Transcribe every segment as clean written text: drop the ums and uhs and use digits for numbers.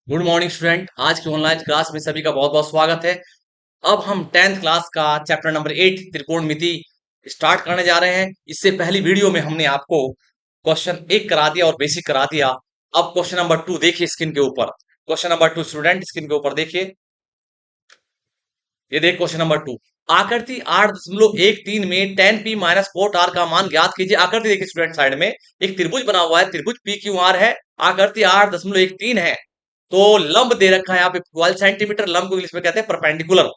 Good morning student. आज की online class में सभी का बहुत बहुत स्वागत है। अब हम 10th क्लास का चैप्टर नंबर 8 त्रिकोणमिति स्टार्ट करने जा रहे हैं। इससे पहली वीडियो में हमने आपको क्वेश्चन 1 करा दिया और बेसिक करा दिया। अब क्वेश्चन नंबर 2 देखिए स्क्रीन के ऊपर। क्वेश्चन नंबर 2 स्टूडेंट स्क्रीन के ऊपर देखिए। ये देख क्वेश्चन नंबर 2। आकृति 8.13 में tan p minus cot r का मान ज्ञात कीजिए। आकृति देखिए स्टूडेंट, साइड में एक त्रिभुज बना हुआ है, त्रिभुज पी क्यू आर है, आकृति 8.13 है। तो लंब दे रखा है यहाँ पे 12 सेंटीमीटर, लंब को इंग्लिश में कहते हैं परपेंडिकुलर,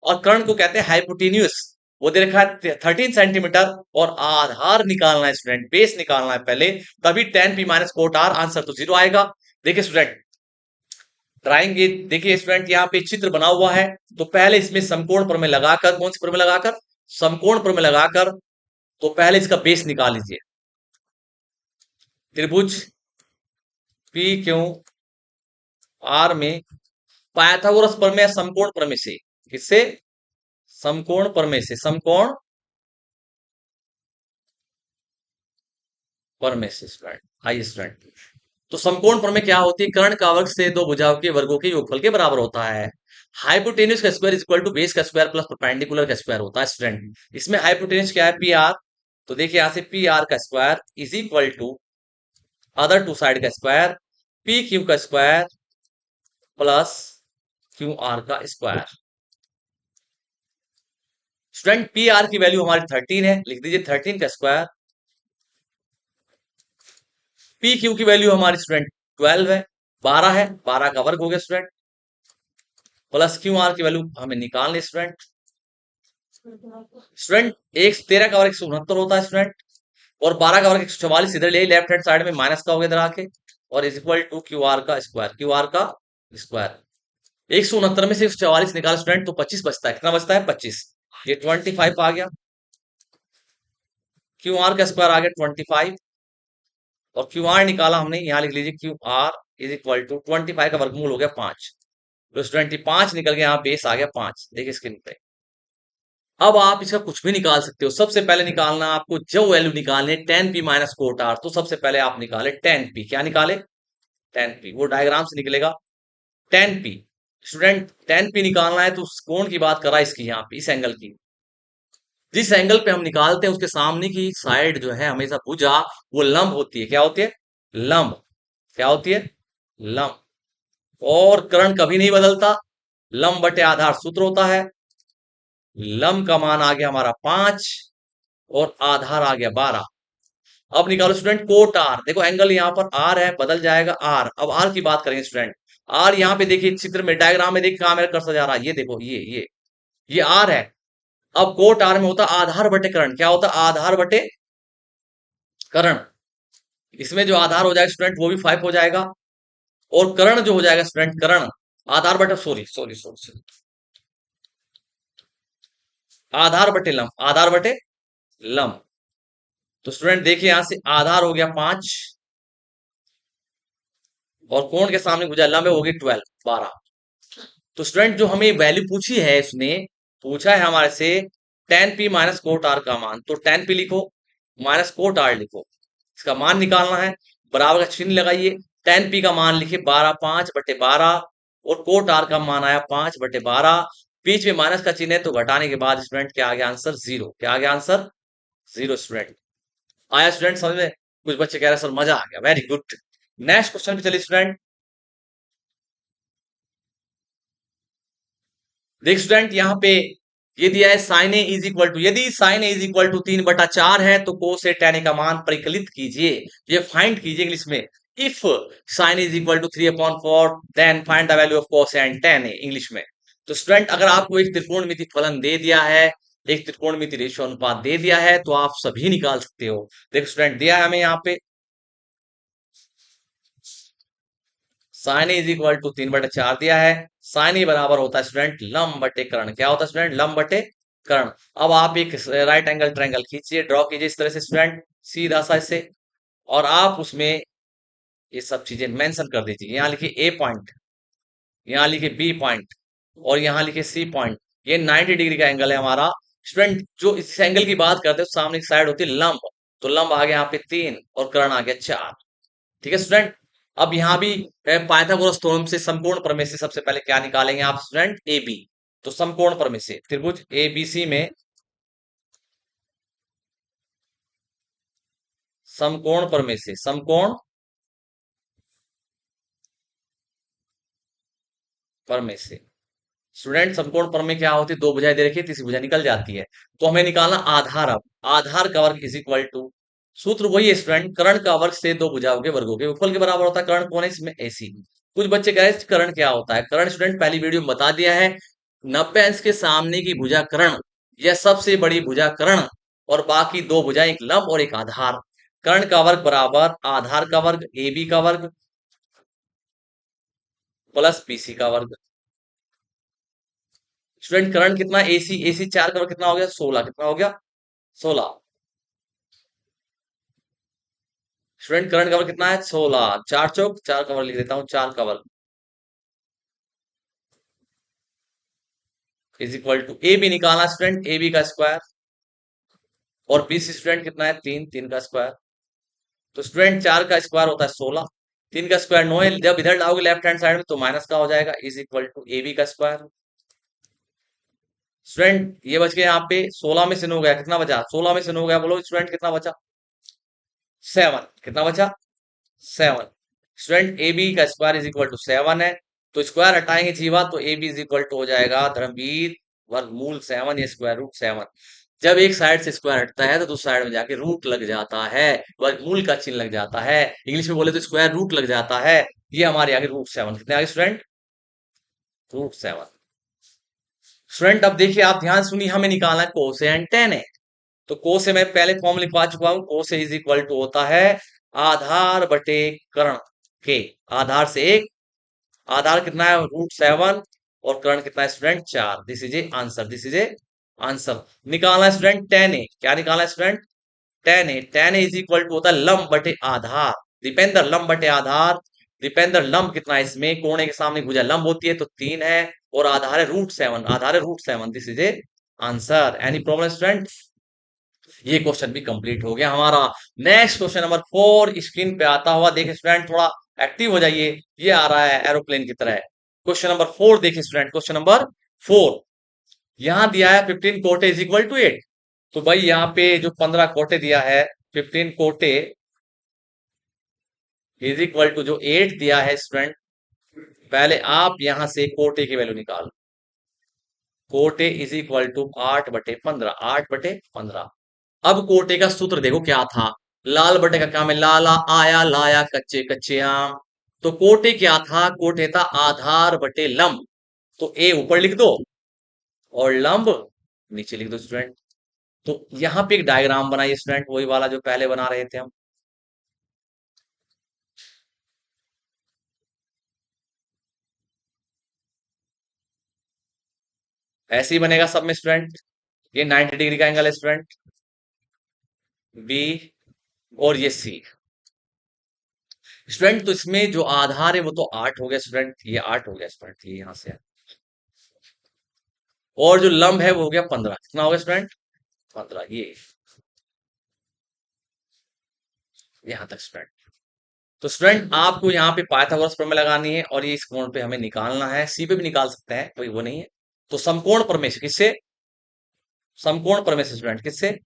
और कर्ण को कहते हैं हाइपोटेन्यूस। वो दे रखा है 13 सेंटीमीटर, और आधार निकालना है स्टूडेंट, बेस निकालना है पहले, तभी tan p minus cot r, answer तो 0 आएगा। देखिए स्टूडेंट, ड्राइंग ये देखिए स्टूडेंट, यहाँ पे चित्र बना हुआ है। तो पहले इसमें समकोण प्रमेय लगाकर, कौन से प्रमेय लगाकर? समकोण प्रमेय लगाकर। तो पहले इसका बेस निकाल लीजिए। त्रिभुज पी क्यू आर में पाइथागोरस प्रमेय समकोण प्रमेय से, किससे? समकोण प्रमेय से, समकोण प्रमेय से स्टूडेंट। आइए स्टूडेंट, तो समकोण प्रमेय क्या होती है? कर्ण का वर्ग से दो भुजाओं के वर्गों के योगफल के बराबर होता है। हाइपोटेन्यूज का square is equal to base का स्क्वायर प्लस परपेंडिकुलर का स्क्वायर होता है स्टूडेंट। इसमें हाइपोटेन्यूज क्या है? P R. तो देखिए यहां से पी आर का square is equal to other two side का स्क्वायर, पी क्यू का स्क्वायर प्लस क्यू आर का स्क्वायर। स्टूडेंट पी आर की वैल्यू हमारी 13 है, लिख दीजिए 13 का स्क्वायर। पी क्यू की वैल्यू हमारी स्टूडेंट 12 है, 12 है, 12 का वर्ग हो गया स्टूडेंट, प्लस क्यू आर की वैल्यू हमें निकालनी स्टूडेंट। स्टूडेंट एक 13 का वर्ग 169 होता है स्टूडेंट, और 12 का वर्ग 144, इधर ले लेफ्ट हैंड साइड में माइनस का हो गया इधर आके, और is equal to Q R का स्क्वायर, क्यू आर का स्क्वायर। 169 में से 144 निकाल स्टूडेंट, तो 25 बचता है। कितना बचता है? 25। ये 25 आ गया, क्यू आर का स्क्वायर आ गया 25, और क्यू आर निकाला हमने, यहां लिख लीजिए Q R is equal to 25 का वर्गमूल हो गया 5। तो 25 निकल गया, यहाँ बेस आ गया 5। देखिए स्क्रीन पे। अब आप इसका कुछ भी निकाल सकते हो। सबसे पहले निकालना आपको जो वैल्यू निकालनी है tan p minus cot r, तो सबसे पहले आप निकाले tan p। क्या निकाले? tan p, वो डायग्राम से निकलेगा tan p। Student tan p निकालना है तो उस कोण की बात कर रहा है, इसकी, यहाँ पे इस एंगल की। जिस एंगल पे हम निकालते हैं उसके सामने की साइड जो है हमेशा भुजा, वो लंब होती है। क्या होती है? लंब। क्या होती है? लंब। और कर्ण कभी नहीं बदलता। लंब बटे आधार सूत्र होता है। लंब का मान आ गया हमारा 5, और आधार आ गया 12। अब निकालो स्टूडेंट कोट आर। देखो एंगल यहाँ पर आर है, बदल जाएगा आर। अब आर की बात करेंगे स्टूडेंट। आर यहाँ पे देखिए चित्र में, डायग्राम में देखिए कहां मेरा कर्सर जा रहा है, ये देखो, ये आर है। अब कोट आर में होता आधार बटे कर्ण। क्या होता? आधार बटे कर्ण। इसमें जो आधार हो जाएगा स्टूडेंट वो भी 5 हो जाएगा, और कर्ण जो हो जाएगा स्टूडेंट, कर्ण आधार बटे, सॉरी सॉरी सॉरी, आधार बटे लंब, आधार बटे लंब। तो स्टूडेंट देखिए यहां से आधार हो गया 5, और कोण के सामने भुजा लंब है, हो गई 12, 12। तो स्टूडेंट जो हमें वैल्यू पूछी है, इसने पूछा है हमारे से tan p minus cot r का मान। तो tan p लिखो, माइनस कोट r लिखो, इसका मान निकालना है। बराबर का चिन्ह लगाइए। tan p का मान लिखिए 12, 5 बटे 12, और कोट r का मान आया 5 बटे 12। बीच में माइनस का चिन्ह है, तो घटाने के बाद स्टूडेंट क्या आ गया आंसर? 0। क्या आ गया आंसर? 0 स्टूडेंट। आया स्टूडेंट समझ में? कुछ बच्चे कह रहे हैं सर मजा आ गया, वेरी गुड। नेक्स्ट क्वेश्चन पे चलिए स्टूडेंट। देख स्टूडेंट यहाँ पे ये दिया है sine A is equal to, यदि sine A is equal to 3/4 है तो कोस ए tan ए का मान परिकलित कीजिए। ये फाइंड कीजिए इंग्लिश में। If sine is equal to 3/4 then find the value of cos and tan A, English में। तो स्टूडेंट अगर आपको एक त्रिकोणमिति फलन दे दिया है, एक त्रिकोणमिति रेशियो अनुपात दे दिया है, तो आप सभी निकाल सकते हो। देखो स्टूडेंट दिया है हमें यहाँ पे साइन इज इक्वल टू 3/4 दिया है। साइन ई बराबर होता है स्टूडेंट लंब बटे कर्ण। क्या होता है स्टूडेंट? लंब बटे कर्ण। अब आप एक राइट एंगल ट्रायंगल खींचिए, ड्रॉ कीजिए इस तरह से स्टूडेंट, सीधा सा ऐसे, और आप उसमें ये सब चीजें मेंशन कर दीजिए। यहाँ लिखिए ए पॉइंट, यहाँ लिखिए बी पॉइंट, और यहाँ लिखिए सी पॉइंट। ये 90 डिग्री का एंगल है हमारा। स्टूडेंट जो इस एंगल की बात करते हैं, सामने की साइड होती है लंब। तो लंब आ गया यहाँ पे 3, और कर्ण आ गया 4। ठीक है स्टूडेंट। अब यहाँ भी पाइथागोरस थ्योरम से समकोण प्रमेय से सबसे पहले क्या निकालेंगे आप स्टूडेंट, ए बी। तो समकोण प्रमेय से त्रिभुज एबीसी में समकोण प्रमेय से, समकोण प्रमेय से स्टूडेंट, समकोण प्रमेय क्या होती है, दो भुजाएं दे रखी है, तीसरी भुजा निकल जाती है। तो हमें निकालना आधार। अब आधार का वर्ग इज इक्वल टू, सूत्र वही है स्टूडेंट, कर्ण का वर्ग से दो भुजाओं के वर्गों के गुणनफल के बराबर होता है। कर्ण कौन है इसमें, एसी। कुछ बच्चे कह रहे हैं कर्ण क्या होता है। कर्ण स्टूडेंट पहली वीडियो में बता दिया है, 90 अंश के सामने की भुजा कर्ण, यह सबसे बड़ी भुजा कर्ण, और बाकी दो भुजाएं, एक लंब और एक आधार। कर्ण का वर्ग बराबर आधार का वर्ग ए बी का वर्ग प्लस बीसी का वर्ग। स्टूडेंट कर्ण कितना, एसी, एसी 4 का वर्ग कितना हो गया, 16। कितना हो गया, 16। स्टूडेंट कर्ण का वर्ग कितना है, 16। 4 चौक 4 का वर्ग लिख देता हूं, 4 का वर्ग is equal to, A B निकालना स्टूडेंट, ए बी का स्क्वायर, और बी सी स्टूडेंट कितना है, 3, 3 का स्क्वायर। तो स्टूडेंट 4 का स्क्वायर होता है 16, 3 का स्क्वायर 9 है। जब इधर लाओगे लेफ्ट हैंड साइड में तो माइनस का हो जाएगा, is equal to A B का स्क्वायर। स्टूडेंट ये बच गया यहाँ पे 16 में से 9 गया, कितना बचा, 16 में से 9 गया, बोलो स्टूडेंट कितना बचा, 7। कितना बचा, 7। स्टूडेंट ए बी का स्क्वायर इज इक्वल टू 7 है। तो स्क्वायर हटाएंगे जीवा, तो A B is equal to हो जाएगा धर्मवीर वर्गमूल 7 या स्क्वायर रूट 7। जब एक साइड से स्क्वायर हटता है तो दूसरी साइड में जाके रूट लग जाता है, वर्गमूल का चिन्ह लग जाता है, इंग्लिश में बोले तो स्क्वायर रूट लग जाता है। ये हमारे आगे रूट 7, कितने आगे स्टूडेंट, रूट 7। स्टूडेंट अब देखिए, आप ध्यान सुनिए, हमें निकालना है कोसेन टेन है। तो कोस से मैं पहले फॉर्म लिखवा चुका हूं, कोस इज इक्वल टू होता है आधार बटे कर्ण के, आधार से एक, आधार कितना है रूट 7, और कर्ण कितना है student 4। This is a answer, this is a answer. निकालना है स्टूडेंट टेन ए, क्या निकालना है student, tan A. Tan A is equal to होता है लंब बटे आधार, दीपेंद्र लंब बटे आधार। दीपेंद्र लंब कितना है इसमें, कोने के सामने भुजा लंब होती है तो 3 है, और आधार है रूट 7, आधार है root 7। This is a answer. Any problem student, ये क्वेश्चन भी कंप्लीट हो गया हमारा। नेक्स्ट क्वेश्चन नंबर 4 स्क्रीन पे आता हुआ देखिए स्टूडेंट, थोड़ा एक्टिव हो जाइए, ये आ रहा है एरोप्लेन की तरह। क्वेश्चन नंबर 4 देखिए स्टूडेंट, क्वेश्चन नंबर 4, यहां दिया है 15 कोटे इज इक्वल टू 8। तो भाई यहाँ पे जो 15 कोटे दिया है, 15 कोटे इज इक्वल टू जो 8 दिया है स्टूडेंट, पहले आप यहां से कोटे की वैल्यू निकालो। कोटे इज इक्वल टू 8/15, 8/15। अब कोटे का सूत्र देखो क्या था, लाल बटे का क्या में, लाला आया लाया कच्चे कच्चे आम। तो कोटे क्या था, कोटे था आधार बटे लंब। तो ए ऊपर लिख दो और लंब नीचे लिख दो स्टूडेंट। तो यहां पे एक डायग्राम बनाइए स्टूडेंट, वही वाला जो पहले बना रहे थे हम। ऐसे ही बनेगा सब में स्टूडेंट। ये 90 डिग्री का एंगल है स्टूडेंट, बी, और ये सी। स्टूडेंट तो इसमें जो आधार है वो तो 8 हो गया स्टूडेंट, ये 8 हो गया स्टूडेंट, ये यहां से। और जो लंब है वो हो गया 15। कितना हो गया स्टूडेंट, 15। ये यहां तक स्टूडेंट। तो स्टूडेंट आपको यहाँ पे पाइथागोरस प्रमेय लगानी है, और ये इस कोण पे हमें निकालना है, सी पे भी निकाल सकते हैं, कोई वो नहीं है। तो समकोण प्रमेय से किससे, समकोण प्रमेय से स्टूडेंट किससे,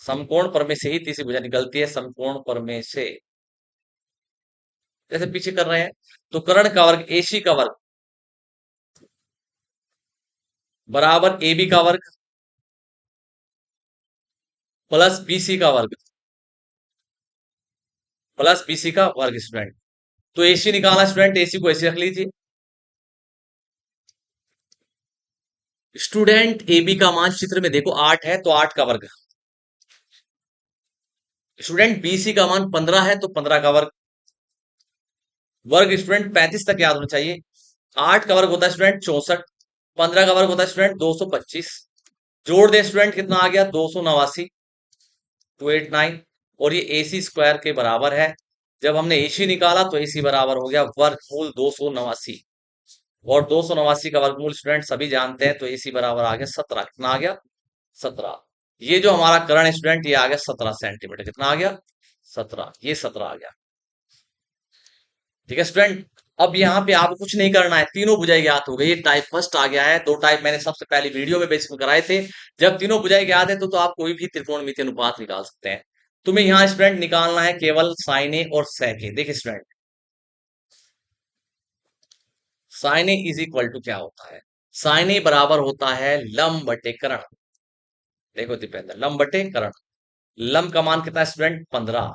समकोण प्रमेय से ही तीसरी भुजा निकलती है, समकोण प्रमेय से। जैसे पीछे कर रहे हैं, तो कर्ण का वर्ग एसी का वर्ग बराबर ए बी का वर्ग प्लस बीसी का वर्ग, प्लस बीसी का वर्ग स्टूडेंट। तो एसी निकालना स्टूडेंट, एसी को ऐसे रख लीजिए। स्टूडेंट ए बी का मान चित्र में देखो 8 है, तो 8 का वर्ग। स्टूडेंट बीसी का मान 15 है, तो 15 का वर्ग। वर्ग स्टूडेंट 35 तक याद होना चाहिए। 8 का वर्ग होता है स्टूडेंट 64, 15 का वर्ग होता है स्टूडेंट 225। जोड़ दे स्टूडेंट, कितना आ गया 289, 289। और ये एसी स्क्वायर के बराबर है। जब हमने एसी निकाला तो एसी बराबर हो गया वर्गमूल 289, और 289 का वर्गमूल स्टूडेंट सभी जानते हैं, तो एसी बराबर आ गया 17। कितना आ गया, 17। ये जो हमारा कर्ण स्टूडेंट ये आ गया 17 सेंटीमीटर। कितना आ गया, 17, ये 17 आ गया। ठीक है स्टूडेंट। अब यहाँ पे आपको कुछ नहीं करना है, तीनों भुजाएं ज्ञात हो गई। ये टाइप फर्स्ट आ गया है। दो टाइप मैंने सबसे पहले वीडियो में बेसिक में कराए थे। जब तीनों भुजाएं ज्ञात है तो आप कोई भी त्रिकोणमितीय अनुपात निकाल सकते हैं। तुम्हें यहाँ स्टूडेंट निकालना है केवल साइन ए और सेक ए। देखिए student, sine A is equal to क्या होता है? साइन ए बराबर होता है लंब बटे कर्ण। देखो दीपेंद्र, लंब बटे कर्ण। लंब का मान कितना है स्टूडेंट? 15।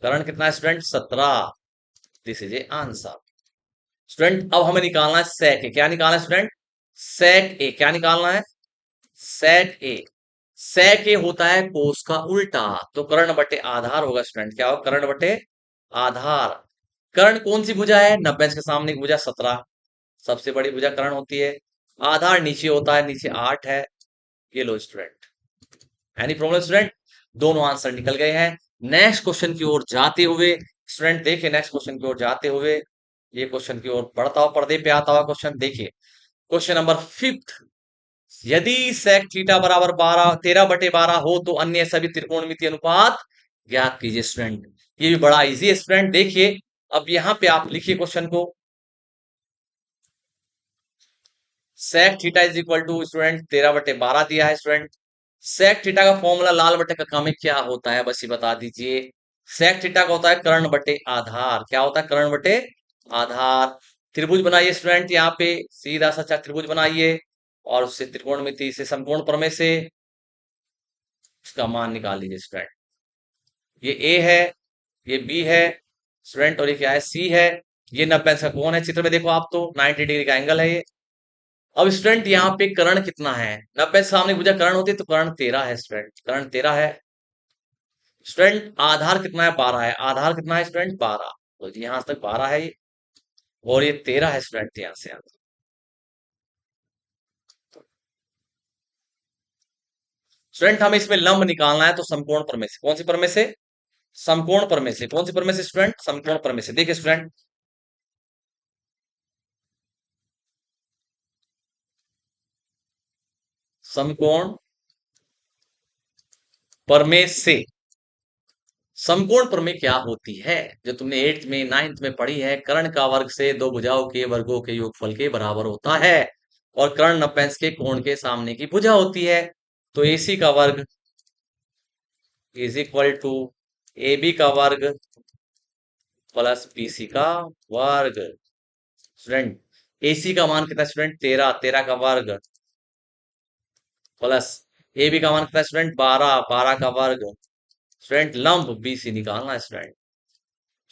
कर्ण कितना है student? 17। This is a answer. Student अब हमें निकालना है सेक ए। क्या निकालना है स्टूडेंट? सेक ए। क्या निकालना है? सेक ए। सेक ए होता है कोस का उल्टा। तो कर्ण बटे आधार होगा स्टूडेंट। क्या होगा? कर्ण बटे आधार। कर्ण कौन सी भुजा है? 90 के सामने की भुजा 17, सबसे बड़ी भुजा कर्ण होती है। आधार नीचे होता है, नीचे 8 है। ये लो स्टूडेंट। Any problem student? दोनों आंसर निकल गए हैं। नेक्स्ट क्वेश्चन की ओर जाते हुए स्टूडेंट देखिए, नेक्स्ट क्वेश्चन की ओर जाते हुए ये क्वेश्चन की ओर बढ़ता हुआ, पर्दे पे आता हुआ क्वेश्चन देखिए। Question number 5। यदि sec थीटा बराबर 13/12 हो तो अन्य सभी त्रिकोणमितीय अनुपात ज्ञात कीजिए स्टूडेंट। ये भी बड़ा इजी है स्टूडेंट। देखिए अब यहां पे आप लिखिए क्वेश्चन को। sec theta is equal to student 13/12 दिया है स्टूडेंट। sec थीटा का फॉर्मूला लाल बटे कक्का में क्या होता है, बस ये बता दीजिए। sec थीटा का होता है कर्ण बटे आधार। क्या होता है? कर्ण बटे आधार। त्रिभुज बनाइए स्टूडेंट, यहाँ पे सीधा सा त्रिभुज बनाइए और उससे त्रिकोणमिति से समकोण प्रमेय से उसका मान निकाल लीजिए स्टूडेंट। ये ए है, ये बी है स्टूडेंट, और ये क्या है? सी है। ये 90 का कोण है, चित्र में देखो आप तो 90 डिग्री का एंगल है ये। अब स्टूडेंट यहाँ पे कर्ण कितना है? 90 से सामने भुजा कर्ण होती है तो कर्ण 13 है स्टूडेंट। कर्ण 13 है स्टूडेंट। आधार कितना है? 12 है। आधार कितना है स्टूडेंट? 12। तो जी यहाँ तक 12 है ये, और ये 13 है स्टूडेंट यहाँ से यहाँ तक। स्टूडेंट हमें इसमें लंब निकालना है तो समकोण प्रमेय से। कौन सी प्रमेय से? समकोण प्रमेय से। कौन सी प्रमेय से स्टूडेंट? समकोण प्रमेय से। देखिए स्टूडेंट, समकोण प्रमेय से। समकोण प्रमेय क्या होती है? जो तुमने 8th में 9th में पढ़ी है, कर्ण का वर्ग से दो भुजाओं के वर्गों के योगफल के बराबर होता है, और कर्ण 90 के कोण के सामने की भुजा होती है। तो AC का वर्ग इज इक्वल टू AB का वर्ग प्लस BC का वर्ग। स्टूडेंट AC का मान कितना स्टूडेंट? 13। 13 का वर्ग प्लस AB का मान कितना स्टूडेंट? 12। 12 का वर्ग। स्टूडेंट लंब BC निकालना है स्टूडेंट।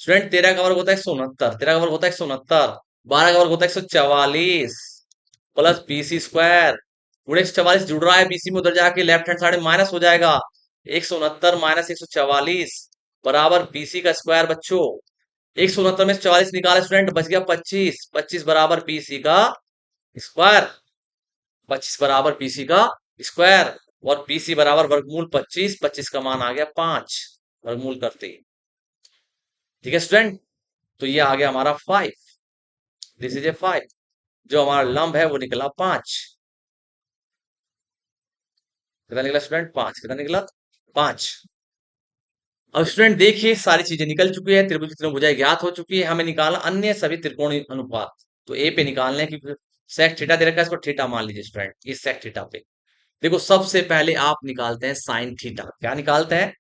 स्टूडेंट 13 का वर्ग होता है 169। 13 का वर्ग होता है 169। 12 का वर्ग होता है 144 प्लस BC स्क्वायर। गुणे 144 जुड़ रहा है BC में, उधर जाके लेफ्ट हैंड साइड में माइनस हो जाएगा। 169 माइनस 144 बराबर BC का स्क्वायर बच्चों। 169 में से 44 निकाला स्टूडेंट, बच गया 25। 25 बराबर BC का स्क्वायर। 25 बराबर BC का स्क्वायर, और BC बराबर वर्गमूल 25। 25 का मान आ गया 5 वर्गमूल करते ही। ठीक है स्टूडेंट, तो ये आ गया हमारा 5। दिस इज ए 5। जो हमारा लंब है वो निकला 5। कितना निकला स्टूडेंट? 5। कितना निकला? 5। अब स्टूडेंट देखिए सारी चीजें निकल चुकी है, त्रिभुज की तीनों भुजाएं ज्ञात हो चुकी है। हमें निकालना अन्य सभी त्रिकोणीय अनुपात। तो ए पे निकालने की सेक थीटा दे रखा है, इसको थीटा मान लीजिए स्टूडेंट। इस सेक थीटा पे देखो, सबसे पहले आप निकालते हैं साइन थीटा। क्या निकालते हैं?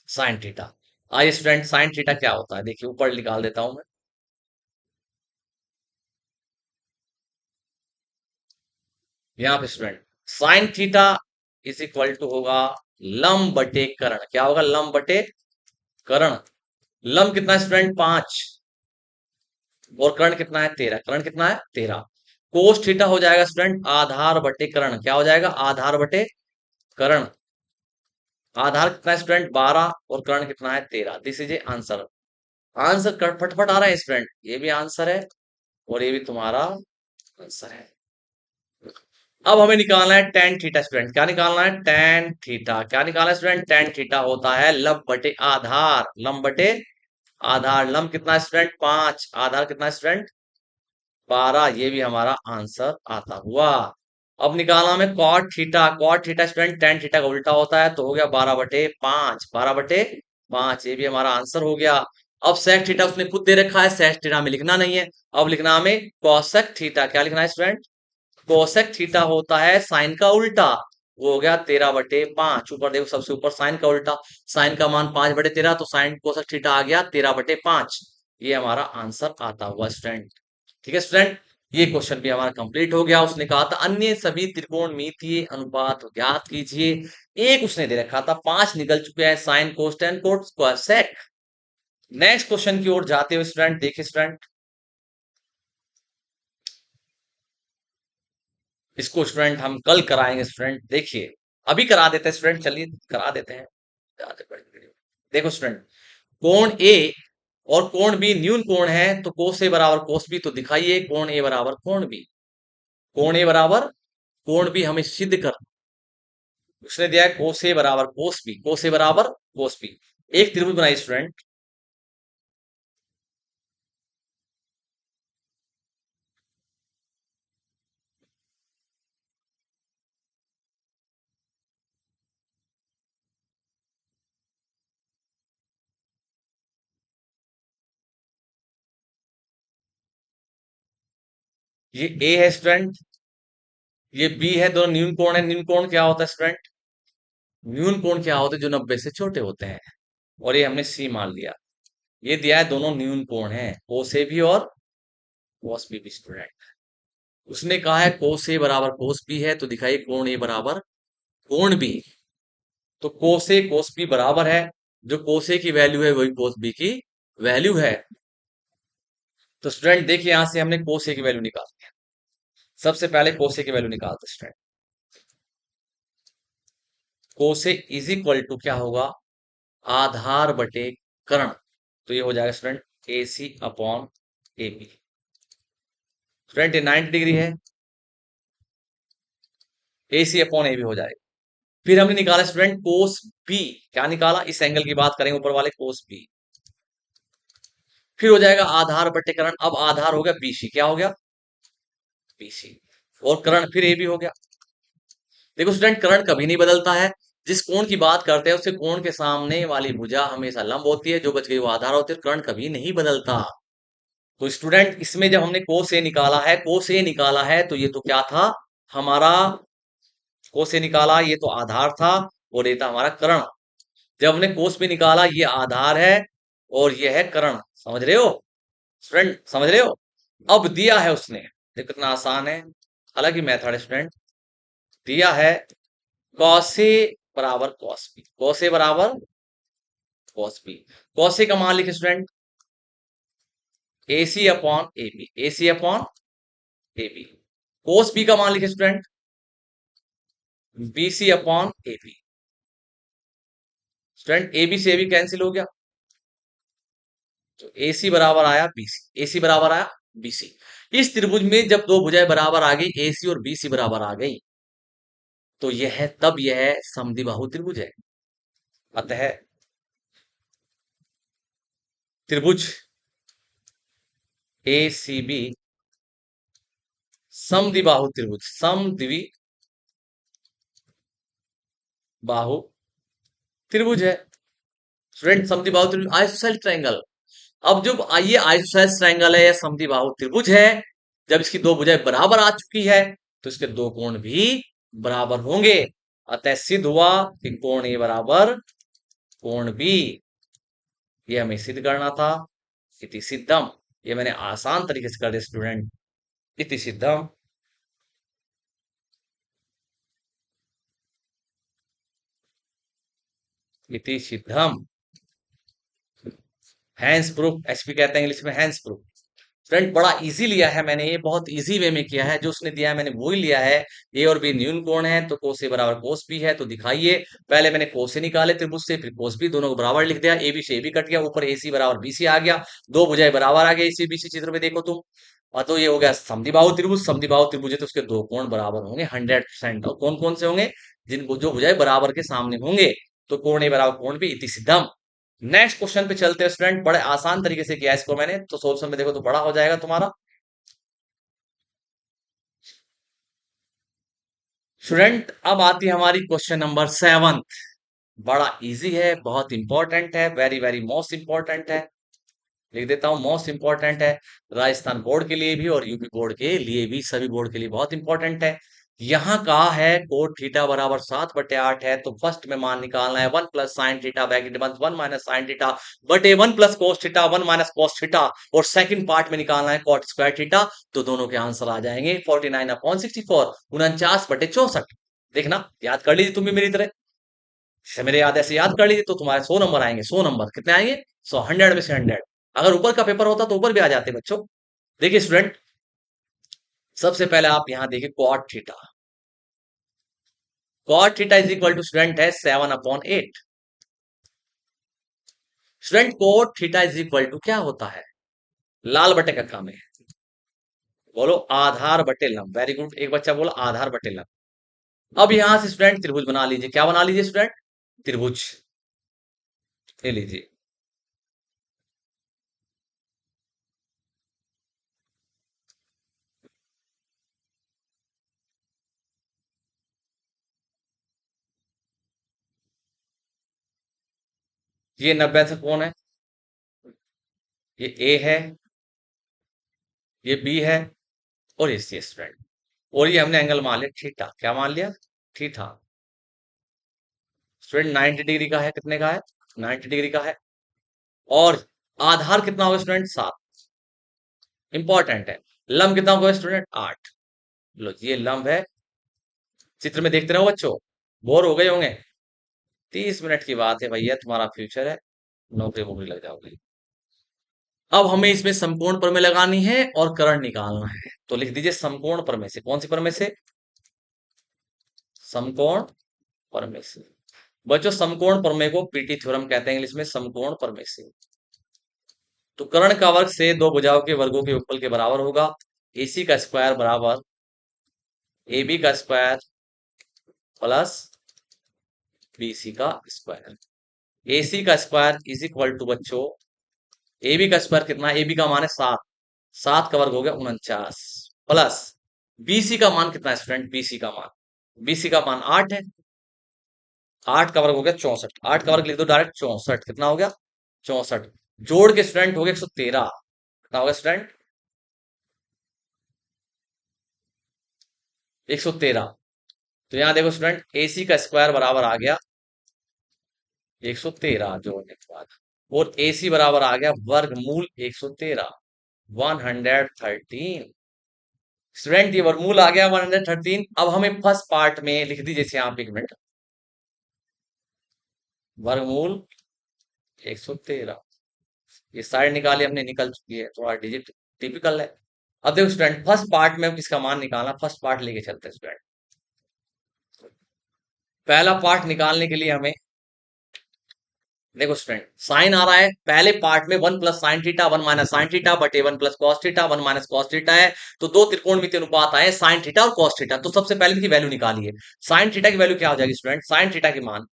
Sine theta. आइए स्टूडेंट, साइन थीटा क्या होता है देखिए, ऊपर निकाल देता हूं मैं। यहाँ पे student sine theta is equal to होगा लंब बटे कर्ण। क्या होगा? लंब बटे कर्ण। लंब कितना है स्टूडेंट? 5, और कर्ण कितना है? 13। कर्ण कितना है? 13। कोस थीटा हो जाएगा स्टूडेंट आधार बटे कर्ण। क्या हो जाएगा? आधार बटे कर्ण। आधार कितना है स्टूडेंट? 12, और कर्ण कितना है? 13। This is a answer. Answer फटफट आ रहा है स्टूडेंट, ये भी आंसर है और ये भी तुम्हारा आंसर है। अब हमें निकालना है टेन थीटा स्टूडेंट। क्या निकालना है? Tan theta. क्या निकालना है स्टूडेंट? टेन थीटा होता है लंब बटे आधार। लंब बटे आधार। लंब कितना है स्टूडेंट? 5। आधार कितना है स्टूडेंट? 12। ये भी हमारा आंसर आता हुआ। अब निकालना हमें cot theta. Cot theta student tan theta का उल्टा होता है, तो हो गया 12/5। 12/5, ये भी हमारा आंसर हो गया। अब सेक थीटा उसने खुद दे रखा है, सेक थीटा में लिखना नहीं है। अब लिखना हमें कोसेक थीटा। क्या लिखना है स्टूडेंट? कोसेक थीटा होता है साइन का उल्टा। वो हो गया 13/5। ऊपर देखो सबसे ऊपर साइन का उल्टा, साइन का मान 5/13, तो साइन कोसेक थीटा आ गया 13/5। ये हमारा आंसर आता हुआ स्टूडेंट। ठीक है स्टूडेंट, ये क्वेश्चन भी हमारा कंप्लीट हो गया। उसने कहा था अन्य सभी त्रिकोणमितीय अनुपात ज्ञात कीजिए। एक उसने दे रखा था, 5 निकल चुके हैं, sine cos tan cot square sec. Next question की ओर जाते हुए स्टूडेंट देखिए स्टूडेंट, इसको स्टूडेंट हम कल कराएंगे स्टूडेंट। देखिए अभी करा देते हैं स्टूडेंट, चलिए करा देते हैं। देखो स्टूडेंट, कोण ए और कोण बी न्यून कोण है, तो कोस ए बराबर कोस बी, तो दिखाइए कोण ए बराबर कोण बी। कोण ए बराबर कोण बी हमें सिद्ध कर, उसने दिया है कोस ए बराबर कोस बी, कोस ए बराबर कोस बी। एक त्रिभुज बनाइए स्टूडेंट। ये ए है स्टूडेंट, ये बी है, दोनों न्यून कोण है। न्यून कोण क्या होता है स्टूडेंट? न्यून कोण क्या होते हैं? जो 90 से छोटे होते हैं। और ये हमने सी मान लिया। ये दिया है दोनों न्यून कोण है, कोस ए भी और कोस बी भी स्टूडेंट। उसने कहा है कोस ए बराबर कोस बी है, तो दिखाइए कोण ए बराबर कोण बी। तो कोस ए कोस बी बराबर है, जो कोस ए की वैल्यू है वही कोस बी की वैल्यू है। तो स्टूडेंट देखिए यहां से हमने कोस ए की वैल्यू निकाली है। सबसे पहले कोस ए की वैल्यू निकालते student. Cos A is equal to क्या होगा? आधार बटे कर्ण। तो ये हो जाएगा student A C upon A B. Student ये 90 डिग्री है, ए सी अपॉन ए बी हो जाएगा। फिर हमने निकाला स्टूडेंट कोस बी। क्या निकाला? इस एंगल की बात करेंगे, ऊपर वाले कोस बी। फिर हो जाएगा आधार बटे कर्ण। अब आधार हो गया बीसी, क्या हो गया? बीसी। और कर्ण फिर ए बी हो गया। देखो स्टूडेंट, कर्ण कभी नहीं बदलता है। जिस कोण की बात करते हैं उससे कोण के सामने वाली भुजा हमेशा लंब होती है, जो बच गई वो आधार होती है। कर्ण कभी नहीं बदलता। तो स्टूडेंट इसमें जब हमने कोस ए निकाला है, कोस ए निकाला है, तो ये तो क्या था हमारा? कोस ए निकाला, ये तो आधार था, और ये था हमारा कर्ण। जब हमने कोस बी निकाला, ये आधार है और ये है कर्ण। समझ रहे हो स्टूडेंट? समझ रहे हो? अब दिया है उसने, देखो कितना आसान है, अलग ही मेथड है स्टूडेंट। दिया है कॉस ए बराबर कॉस बी, कॉस ए बराबर कॉस बी। कॉस ए का मान लिखे student, A C upon A B, A C upon A B. Cos B का मान लिखे student, B C upon A B. Student A B से A B cancel हो गया, तो ए सी बराबर आया बी सी, ए सी बराबर आया बी सी। इस त्रिभुज में जब दो भुजाएं बराबर आ गई, ए सी और बी सी बराबर आ गई, तो यह तब यह समद्विबाहु त्रिभुज है। अतः त्रिभुज ए सी बी समद्विबाहु त्रिभुज, समद्विबाहु त्रिभुज है। स्टूडेंट समद्विबाहु त्रिभुज आइसोसेलेस ट्रायंगल। अब जब ये आइसोसेलेस ट्रायंगल है या समद्विबाहु त्रिभुज है, जब इसकी दो भुजाएं बराबर आ चुकी है, तो इसके दो कोण भी बराबर होंगे। अतः सिद्ध हुआ कि कोण ए बराबर कोण बी। ये हमें सिद्ध करना था। इति सिद्धम। ये मैंने आसान तरीके से कर दिया स्टूडेंट। इति सिद्धम। इति सिद्धम। हैंस प्रूफ, एचपी कहते हैं इंग्लिश में, हैंस प्रूफ। फ्रेंड बड़ा इजी लिया है मैंने, ये बहुत इजी वे में किया है। जो उसने दिया है मैंने वही लिया है। ए और बी न्यून कोण है, तो कोस ए बराबर कोस बी है, तो दिखाइए। पहले मैंने कोस ए निकाले त्रिभुज से, फिर कोस बी, दोनों को बराबर लिख दिया। ए बी से ए बी कट गया, ऊपर ए सी बराबर बी सी आ गया। दो भुजाएं बराबर आ गई इसी बीसी चित्र में, देखो तुम। और तो ये हो गया समद्विबाहु त्रिभुज। समद्विबाहु त्रिभुज है तो उसके दो कोण बराबर होंगे 100%। और कौन कौन से होंगे? जिनको जो भुजाएं बराबर के सामने होंगे। तो कोण ए बराबर कोण बी, इति सिद्धम। नेक्स्ट क्वेश्चन पे चलते हैं स्टूडेंट। बड़े आसान तरीके से किया इसको मैंने, तो सोल्यूशन में देखो तो बड़ा हो जाएगा तुम्हारा। स्टूडेंट अब आती है हमारी क्वेश्चन नंबर 7। बड़ा इजी है, बहुत इंपॉर्टेंट है, वेरी वेरी मोस्ट इंपॉर्टेंट है। लिख देता हूं, मोस्ट इंपॉर्टेंट है राजस्थान बोर्ड के लिए भी और यूपी बोर्ड के लिए भी, सभी बोर्ड के लिए बहुत इंपॉर्टेंट है। यहाँ कहा है कोट थीटा बराबर 7/8 है, तो फर्स्ट में मान निकालना है 1 + sin थीटा ब्रैकेट बंद 1 - sin थीटा बटे 1 + cos थीटा 1 - cos थीटा, और सेकंड पार्ट में निकालना है कॉट स्क्वायर थीटा। तो दोनों के आंसर आ जाएंगे 49/64, 49/64। देखना याद कर लीजिए तुम भी मेरी तरह, जैसे मेरे याद ऐसे याद कर लीजिए तो तुम्हारे 100 नंबर आएंगे। 100 नंबर कितने आएंगे? 100, 100 में से 100। अगर ऊपर का पेपर होता तो ऊपर भी आ जाते बच्चों। देखिए स्टूडेंट, सबसे पहले आप यहां देखिए cot theta. Cot theta is equal to student है 7/8। Student cot theta is equal to क्या होता है? लाल बटे कक्का में बोलो आधार बटे लंब। वेरी गुड, एक बच्चा बोला आधार बटे लंब। अब यहां से स्टूडेंट त्रिभुज बना लीजिए। क्या बना लीजिए स्टूडेंट? त्रिभुज। ये लीजिए, ये 90 से कौन है? ये ए है, ये बी है, और ये सी स्टूडेंट। और ये हमने एंगल मान लिया थीटा। क्या मान लिया? थीटा। स्टूडेंट 90 डिग्री का है। कितने का है? 90 डिग्री का है। और आधार कितना होगा स्टूडेंट? 7। इंपॉर्टेंट है। लंब कितना होगा स्टूडेंट? 8। लो ये लंब है। चित्र में देखते रहो बच्चों, बोर हो गए होंगे। 30 मिनट की बात है भैया, तुम्हारा फ्यूचर है, नौकरी वोकरी लग जाओगे। अब हमें इसमें समकोण प्रमेय लगानी है और कर्ण निकालना है। तो लिख दीजिए समकोण प्रमेय से। कौन सी प्रमेय से? समकोण प्रमेय से। बच्चों समकोण प्रमेय को पीटी थ्योरम कहते हैं इंग्लिश में, समकोण प्रमेय से। तो कर्ण का वर्ग से दो भुजाओं के वर्गों के योगफल के बराबर होगा। एसी का स्क्वायर बराबर AB का स्क्वायर प्लस BC का स्क्वायर। AC का स्क्वायर इज इक्वल टू बच्चों, AB का स्क्वायर कितना है? AB का मान है 7। 7 का वर्ग हो गया 49, प्लस BC का मान कितना है स्टूडेंट? BC का मान, BC का मान 8 है। 8 का वर्ग हो गया 64। 8 का वर्ग लिख दो डायरेक्ट, 64। कितना हो गया? 64। जोड़ के स्टूडेंट हो गया 113। कितना हो गया स्टूडेंट? 113। तो यहां देखो स्टूडेंट, AC का स्क्वायर बराबर आ गया 113 जोड़ने के बाद, और AC बराबर आ गया वर्गमूल 113, 113। स्टूडेंट ये वर्गमूल आ गया 113। अब हमें फर्स्ट पार्ट में लिख दीजिए जैसे यहाँ पे, एक मिनट, वर्गमूल 113। ये साइड निकाली हमने, निकल चुकी है, थोड़ा डिजिट टिपिकल है। अब देखो स्टूडेंट, फर्स्ट पार्ट में किसका मान निकालना, फर्स्ट पार्ट लेके चलते हैं स्टूडेंट। पहला पार्ट निकालने के लिए हमें देखो स्टूडेंट, साइन आ रहा है पहले पार्ट में 1 + sin थीटा 1 - sin थीटा बटे 1 + cos थीटा 1 - cos थीटा है। तो दो त्रिकोणमिति अनुपात आए साइन थीटा और कॉस थीटा। तो सबसे पहले इनकी वैल्यू निकालिए। साइन थीटा की वैल्यू क्या हो जाएगी स्टूडेंट? साइन थीटा की मान,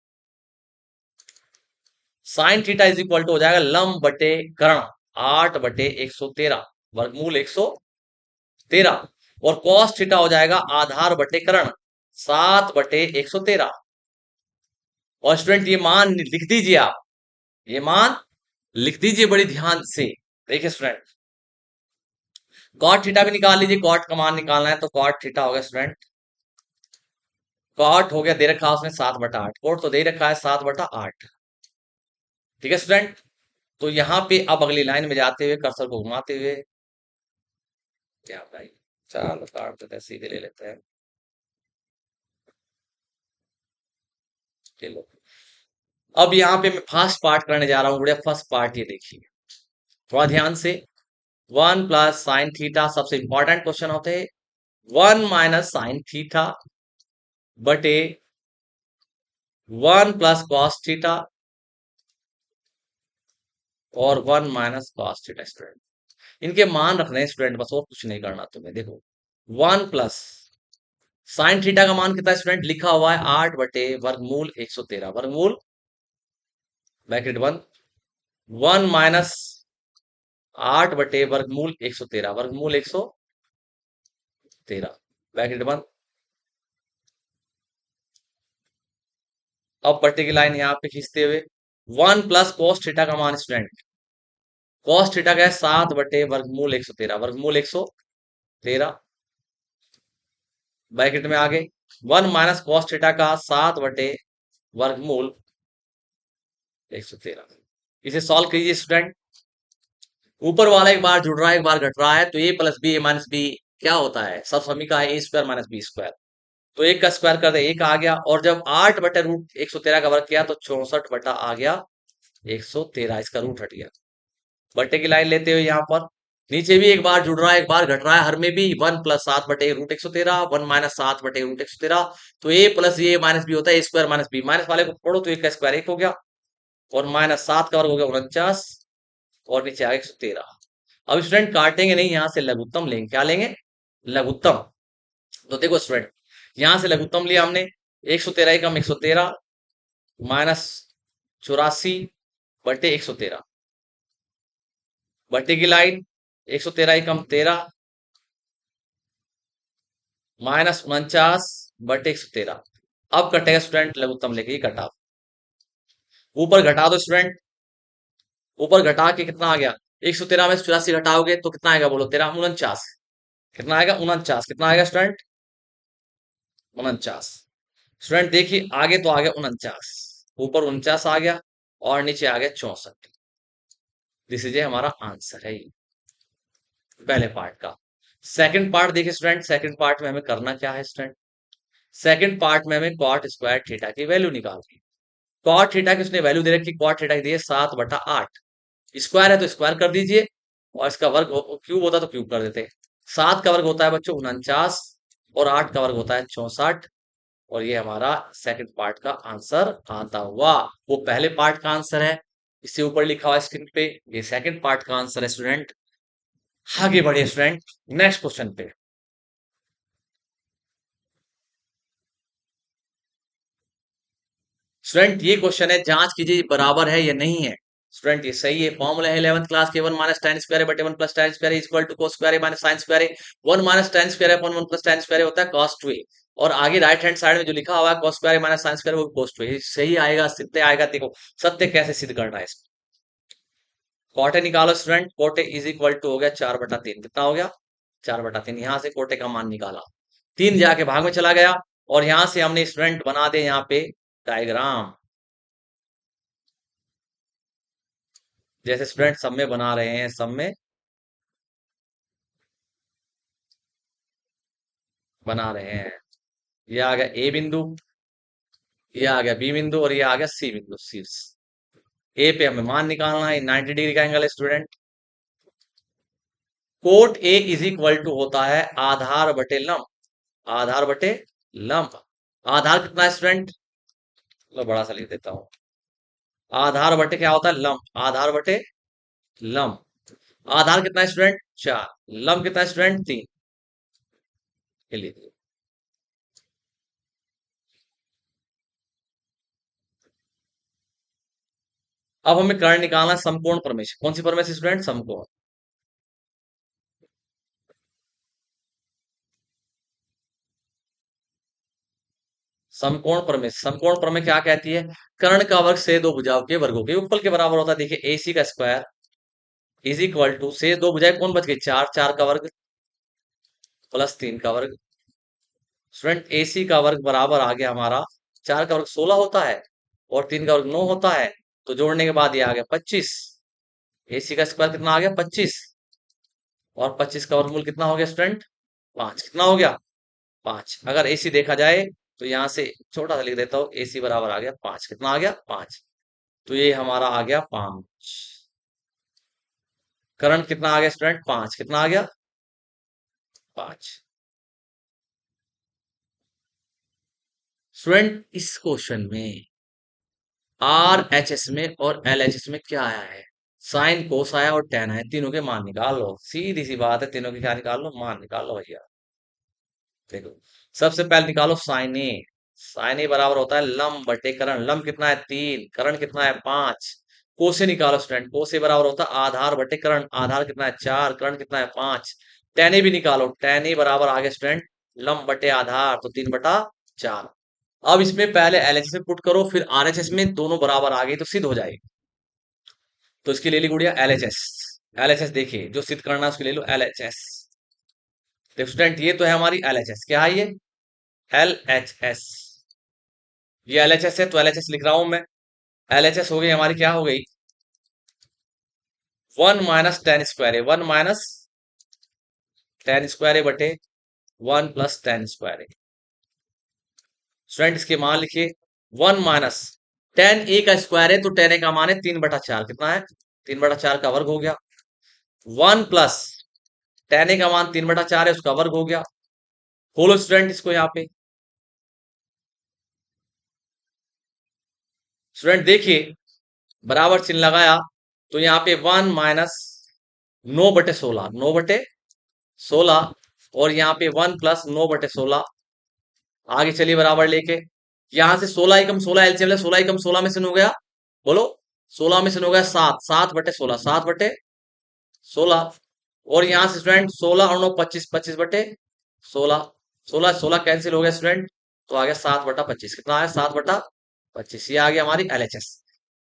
sine theta is equal to हो जाएगा लंब बटे कर्ण 8/113, वर्गमूल 113। और कॉस थीटा हो जाएगा आधार बटे कर्ण 7/113। और स्टूडेंट ये मान लिख दीजिए आप, ये मान लिख दीजिए बड़ी ध्यान से। देखिए स्टूडेंट, कॉट थीटा भी निकाल लीजिए। कॉट का मान निकालना है तो कॉट थीटा हो गया स्टूडेंट, कॉट हो गया, दे रखा है उसने 7/8। कोट तो दे रखा है 7/8। ठीक है स्टूडेंट। तो यहां पे अब अगली लाइन में जाते हुए कर्सर को घुमाते हुए, क्या भाई, चलो काट देते हैं, सीधे ले लेते हैं। चलो, अब यहाँ पे मैं फर्स्ट पार्ट करने जा रहा हूँ गुड़िया। फर्स्ट पार्ट ये देखिए थोड़ा ध्यान से। 1 + sin थीटा सबसे इंपॉर्टेंट क्वेश्चन होते हैं। 1 - sin थीटा बटे 1 + cos थीटा और 1 - cos थीटा। स्टूडेंट इनके मान रखने हैं स्टूडेंट, बस और कुछ नहीं करना तुम्हें। देखो 1 + sin थीटा का मान कितना है स्टूडेंट? लिखा हुआ है 8/वर्गमूल 113, वर्गमूल ब्रैकेट बंद 1 - 8/वर्गमूल 113, वर्गमूल 113 ब्रैकेट बंद। अब बटे की लाइन यहाँ पे खींचते हुए 1 + cos थीटा का मान स्टूडेंट, कॉस थीटा का है 7 बटे वर्गमूल 113, वर्गमूल 113 ब्रैकेट में आगे 1 - कॉस थीटा का 7 बटे वर्गमूल 113। इसे सॉल्व कीजिए स्टूडेंट। ऊपर वाला एक बार जुड़ रहा है एक बार घट रहा है, तो ए प्लस बी ए माइनस बी क्या होता है, सब समी का है ए स्क्वायर माइनस बी स्क्वायर। तो एक का स्क्वायर कर दे एक आ गया, और जब 8 बटे √113 का वर्ग किया तो 64 बटा आ गया 113, इसका रूट हट गया। बटे की लाइन लेते हुए यहाँ पर नीचे भी एक बार जुड़ रहा है एक बार घट रहा है, हर में भी 1 + 7 बटे √113, 1 - 7 बटे √113। तो ए प्लस ए माइनस बी होता है ए स्क्वायर माइनस बी, माइनस वाले को पढ़ो तो एक का स्क्वायर एक हो गया, और -7 का वर्ग हो गया 49, और नीचे आ गया 113। अब स्टूडेंट काटेंगे नहीं, यहाँ से लघुत्तम लेंगे, क्या लेंगे, लघुत्तम। तो देखो स्टूडेंट, यहां से लघुत्तम लिया हमने, 113 एकम 113 -84 बटे 113, बटे की लाइन 113 एकम 13 -49 बटे 113। अब कटेगा स्टूडेंट लघुत्तम लेके, ये कटा, ऊपर घटा दो स्टूडेंट, ऊपर घटा के कितना आ गया, 113 में 84 घटाओगे तो कितना आएगा, बोलो 13 49, कितना आएगा 49, कितना आएगा स्टूडेंट 49। स्टूडेंट देखिए आगे तो आ गया 49, ऊपर 49 आ गया, और नीचे आ गया 64। दिस इज हमारा आंसर है पहले पार्ट का। सेकंड पार्ट देखिए स्टूडेंट, सेकंड पार्ट में हमें करना क्या है स्टूडेंट, सेकंड पार्ट में हमें कॉट स्क्वायर थीटा की वैल्यू निकालनी। कॉट थीटा की उसने वैल्यू दे रखी, कॉट थीटा की दी है 7/8, स्क्वायर है तो स्क्वायर कर दीजिए, और इसका वर्ग क्यूब होता तो क्यूब कर देते। 7 का वर्ग होता है बच्चों 49, और 8 का वर्ग होता है 64, और ये हमारा सेकंड पार्ट का आंसर आता हुआ। वो पहले पार्ट का आंसर है, इससे ऊपर लिखा हुआ स्क्रीन पे, ये सेकंड पार्ट का आंसर है स्टूडेंट। आगे बढ़िए स्टूडेंट, नेक्स्ट क्वेश्चन पे। स्टूडेंट ये क्वेश्चन है, जांच कीजिए बराबर है या नहीं है। स्टूडेंट ये सही है, फॉर्मूला है 11th क्लास के 1 - tan स्क्वायर बटे 1 + tan square equal to cos square minus sin square. 1 - tan square upon 1 + tan square होता है cos 2a, और आगे राइट हैंड साइड में जो लिखा हुआ है cos square minus sin square वो cos 2a, सही आएगा सत्य आएगा। देखो सत्य कैसे सिद्ध करना है इसको, कोटे निकालो स्टूडेंट, कोटे इज इक्वल टू हो गया 4/3, कितना हो गया 4/3। यहां से कोटे का मान निकाला, 3 जाके भाग में चला गया, और यहां से हमने स्टूडेंट बना दे यहाँ पे डायग्राम, जैसे स्टूडेंट सब में बना रहे हैं, सब में बना रहे हैं। ये आ गया ए बिंदु, ये आ गया बी बिंदु, और ये आ गया सी बिंदु, शीर्ष। ए पे हमें मान निकालना है, 90 डिग्री का एंगल है student. Cot A is equal to होता है आधार बटे लंब, आधार बटे लंब। आधार कितना है स्टूडेंट, लो बड़ा सा लिख देता हूं, आधार बटे क्या होता है लंब, आधार बटे लंब। आधार कितना है स्टूडेंट 4, लंब कितना है स्टूडेंट 3, ये लीजिए। अब हमें कर्ण निकालना है समकोण प्रमेय से। कौन सी प्रमेय से स्टूडेंट, समकोण। समकोण प्रमेय, समकोण प्रमेय क्या कहती है, कर्ण का वर्ग से दो भुजाओं के वर्गों के उपल के बराबर होता है। देखिए AC का स्क्वायर इज इक्वल टू, से दो भुजाएं कौन बच गई 4, 4 का वर्ग प्लस 3 का वर्ग। स्टूडेंट AC का वर्ग बराबर आ गया हमारा, 4 का वर्ग 16 होता है, और 3 का वर्ग 9 होता है, तो जोड़ने के बाद ये आ गया 25। AC का स्क्वायर कितना आ गया 25, और 25 का वर्गमूल कितना हो गया स्टूडेंट 5, कितना हो गया 5। अगर AC देखा जाए तो यहां से छोटा सा लिख देता हूं, AC बराबर आ गया 5, कितना आ गया 5। तो ये हमारा आ गया 5, करंट कितना आ गया स्टूडेंट 5, कितना आ गया 5। स्टूडेंट इस क्वेश्चन में RHS में और LHS में क्या आया है, साइन कोस आया और टेन आया, तीनों के मान निकाल लो, सीधी सी बात है, तीनों के क्या निकाल लो, मान निकाल लो भैया। देखो सबसे पहले निकालो साइन ए, साइन ए बराबर होता है लंब बटे करण, लंब कितना है 3, करण कितना है 5। कोसे निकालो स्टूडेंट, कोसे बराबर होता है आधार बटे करण, आधार कितना है 4, करण कितना है 5। टेन ए भी निकालो, टेन ए बराबर आ गया स्टूडेंट लंब बटे आधार, तो 3/4। अब इसमें पहले LHS में पुट करो, फिर RHS में, दोनों बराबर आ गई तो सिद्ध हो जाएगी। तो इसकी ले ली गुड़िया LHS, एलएचएस देखिए, जो सिद्ध करना है उसको ले लो एलएचएस। देखो स्टूडेंट, ये तो है हमारी एलएचएस। क्या है ये? एलएचएस। ये एलएचएस है तो एलएचएस लिख रहा हूं मैं। एलएचएस हो गई हमारी, क्या हो गई? 1 - tan² है, 1 - tan² बटे 1 + tan²। स्टूडेंट इसके मान लिखिए। 1 - tan A² है तो tan A का मान है 3/4। कितना है? 3/4 का वर्ग हो गया। 1 + tan A का मान 3/4 है, उसका वर्ग हो गया। खोलो स्टूडेंट इसको यहाँ पे। स्टूडेंट देखिए, बराबर चिन्ह लगाया तो यहाँ पे 1 - 9/16, 9/16, और यहाँ पे 1 + 9/16। आगे चलिए बराबर लेके, यहां से 16 एकम 16 एलसीएम है, 16 एकम 16 में से हो गया, बोलो 16 में से हो गया 7, 7/16, 7/16। और यहां से स्टूडेंट 16 और 9 25, 25/16, 16 16 कैंसिल हो गया स्टूडेंट, तो आ गया 7/25। कितना आया? 7/25। ये आ गया हमारी एलएचएस।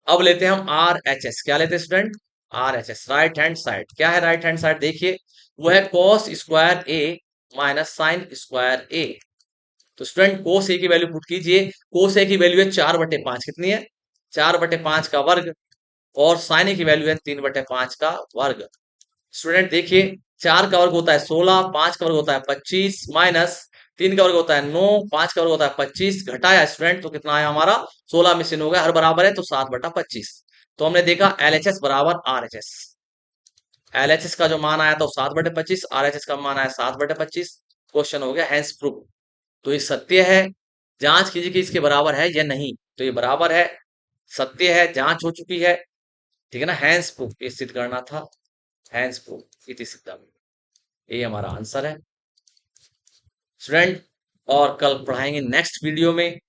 अब लेते हैं हम आरएचएस। क्या लेते हैं student? RHS, right hand side. क्या है राइट हैंड साइड? देखिए, वो है cos² A - sin²A। तो स्टूडेंट कोस ए की वैल्यू पुट कीजिए। कोस ए की वैल्यू है 4/5। कितनी है? 4/5 का वर्ग। और साइन ए की वैल्यू है 3/5 का वर्ग। स्टूडेंट देखिए, 4 का वर्ग होता है 16, 5 का वर्ग होता है 25, माइनस 3 का वर्ग होता है 9, 5 का वर्ग होता है 25, घटाया स्टूडेंट तो कितना आया हमारा? 16 में से हो गया, हर बराबर है तो 7/25। तो हमने देखा एलएचएस बराबर आरएचएस। एलएचएस का जो मान आया था वो 7/25, आरएचएस का मान आया 7/25। क्वेश्चन हो गया हैंस प्रूफ। तो ये सत्य है, जांच कीजिए कि इसके बराबर है या नहीं। तो ये बराबर है, सत्य है, जांच हो चुकी है। ठीक है ना? हैंस प्रूफ ये सिद्ध करना था। हैंस प्रूफ इति सिद्धम, ये हमारा आंसर है स्टूडेंट। और कल पढ़ाएंगे नेक्स्ट वीडियो में